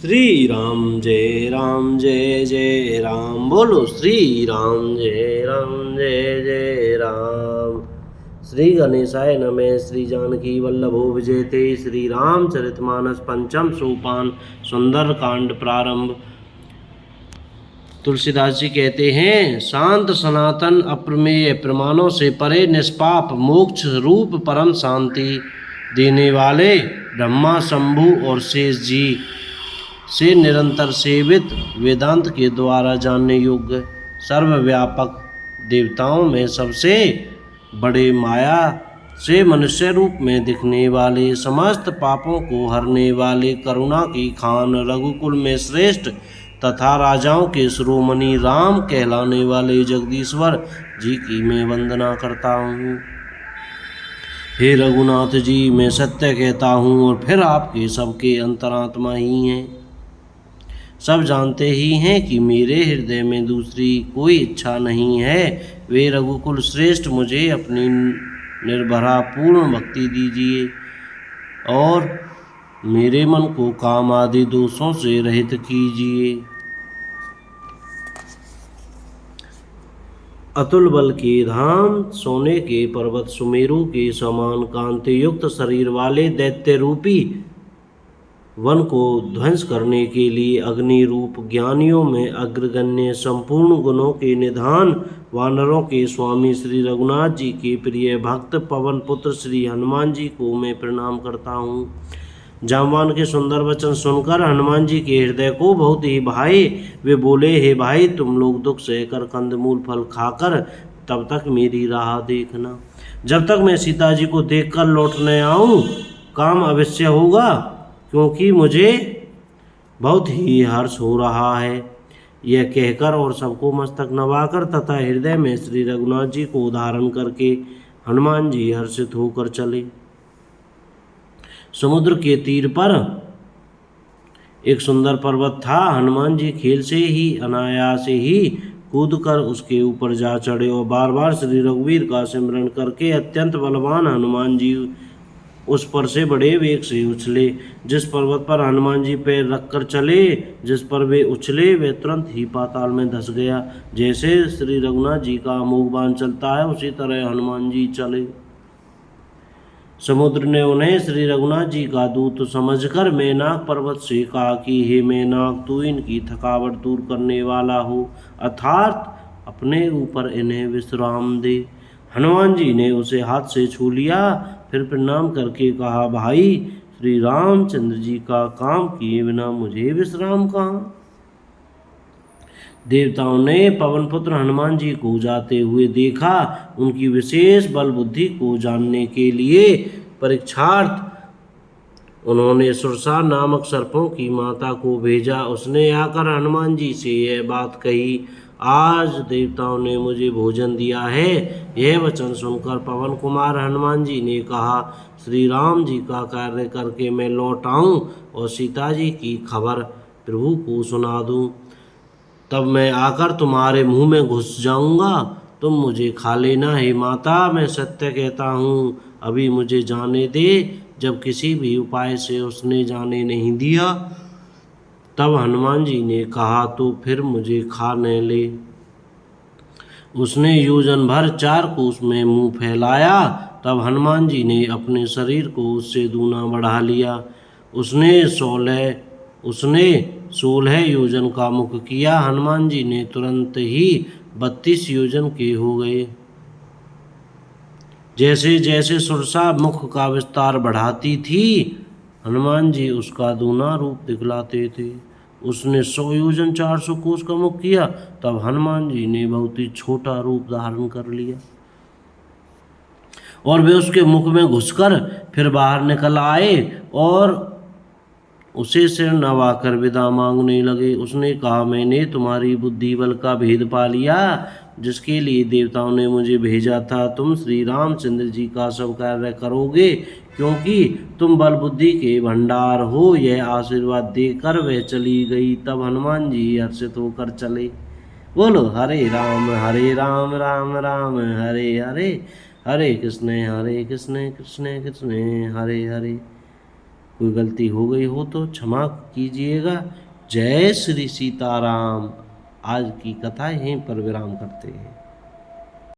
श्री राम जय जय राम। बोलो श्री राम जय जय राम। श्री गणेशाय नमः। श्री जानकी वल्लभो विजयते। श्री रामचरितमानस पंचम सोपान सुंदर कांड प्रारंभ। तुलसीदास जी कहते हैं, शांत सनातन अप्रमेय प्रमाणों से परे निष्पाप मोक्ष रूप परम शांति देने वाले ब्रह्मा शंभु और शेष जी से निरंतर सेवित वेदांत के द्वारा जानने योग्य सर्वव्यापक देवताओं में सबसे बड़े माया से मनुष्य रूप में दिखने वाले समस्त पापों को हरने वाले करुणा की खान रघुकुल में श्रेष्ठ तथा राजाओं के शिरोमणि राम कहलाने वाले जगदीश्वर जी की मैं वंदना करता हूँ। हे रघुनाथ जी, मैं सत्य कहता हूँ और फिर आपके सबके अंतरात्मा ही हैं। सब जानते ही हैं कि मेरे हृदय में दूसरी कोई इच्छा नहीं है। वे रघुकुल श्रेष्ठ, मुझे अपनी निर्भरा पूर्ण भक्ति दीजिए और मेरे मन को काम आदि दोषों से रहित कीजिए। अतुल बल के धाम, सोने के पर्वत सुमेरु के समान कांति युक्त शरीर वाले दैत्य रूपी वन को ध्वंस करने के लिए अग्नि रूप ज्ञानियों में अग्रगण्य संपूर्ण गुणों के निधान वानरों के स्वामी श्री रघुनाथ जी के प्रिय भक्त पवन पुत्र श्री हनुमान जी को मैं प्रणाम करता हूँ। जामवान के सुंदर वचन सुनकर हनुमान जी के हृदय को बहुत ही भाए। वे बोले, हे भाई, तुम लोग दुख सहकर कंदमूल फल खाकर तब तक मेरी राह देखना। जब तक मैं सीता जी को देखकर लौट न आऊँ काम अवश्य होगा, क्योंकि मुझे बहुत ही हर्ष हो रहा है। यह कहकर और सबको मस्तक नवाकर तथा हृदय में श्री रघुनाथ जी को धारण करके हनुमान जी हर्षित होकर चले। समुद्र के तीर पर एक सुंदर पर्वत था। हनुमान जी खेल से ही अनायास ही कूदकर उसके ऊपर जा चढ़े और बार बार श्री रघुवीर का सिमरण करके अत्यंत बलवान हनुमान जी उस पर से बड़े वेग से उछले। जिस पर्वत पर हनुमान जी पैर रखकर चले, जिस पर वे उछले, वे तुरंत ही पाताल में धंस गया। जैसे श्री रघुनाथ जी का अमोघ बाण चलता है, उसी तरह हनुमान जी चले। समुद्र ने उन्हें श्री रघुनाथ जी का दूत समझकर मेनाक पर्वत से कहा कि हे मेनाक, तू इनकी थकावट दूर करने वाला हो, अर्थात अपने ऊपर इन्हें विश्राम दे। हनुमान जी ने उसे हाथ से छू लिया, फिर प्रणाम करके कहा, भाई, श्री रामचंद्र जी का काम किए बिना मुझे विश्राम कहाँ। देवताओं ने पवन पुत्र हनुमान जी को जाते हुए देखा। उनकी विशेष बल बुद्धि को जानने के लिए परीक्षार्थ उन्होंने सुरसा नामक सर्पों की माता को भेजा। उसने आकर हनुमान जी से यह बात कही, आज देवताओं ने मुझे भोजन दिया है। यह वचन सुनकर पवन कुमार हनुमान जी ने कहा, श्री राम जी का कार्य करके मैं लौट आऊं और सीता जी की खबर प्रभु को सुना दूं, तब मैं आकर तुम्हारे मुंह में घुस जाऊंगा, तुम मुझे खा लेना। हे माता, मैं सत्य कहता हूँ, अभी मुझे जाने दे। जब किसी भी उपाय से उसने जाने नहीं दिया, तब हनुमान जी ने कहा, तो फिर मुझे खा न ले। उसने योजन भर 4 कोस में मुंह फैलाया, तब हनुमान जी ने अपने शरीर को उससे दूना बढ़ा लिया। उसने 16 योजन का मुख किया। हनुमान जी ने तुरंत ही 32 योजन के हो गए। जैसे जैसे सुरसा मुख का विस्तार बढ़ाती थी, हनुमान जी उसका दूना रूप दिखलाते थे। उसने 100 योजन 400 कोस का मुख किया, तब हनुमान जी ने बहुत ही छोटा रूप धारण कर लिया और वे उसके मुख में घुसकर फिर बाहर निकल आए और उसे सिर नवाकर विदा मांगने लगे। उसने कहा, मैंने तुम्हारी बुद्धि बल का भेद पा लिया, जिसके लिए देवताओं ने मुझे भेजा था। तुम श्री रामचंद्र जी का सब कार्य करोगे, क्योंकि तुम बल बुद्धि के भंडार हो। यह आशीर्वाद देकर वह चली गई। तब हनुमान जी हर्षित होकर चले। बोलो हरे राम राम राम हरे हरे, हरे कृष्ण कृष्ण कृष्ण हरे हरे। कोई गलती हो गई हो तो क्षमा कीजिएगा। जय श्री सीताराम। आज की कथा यहीं पर विराम करते हैं।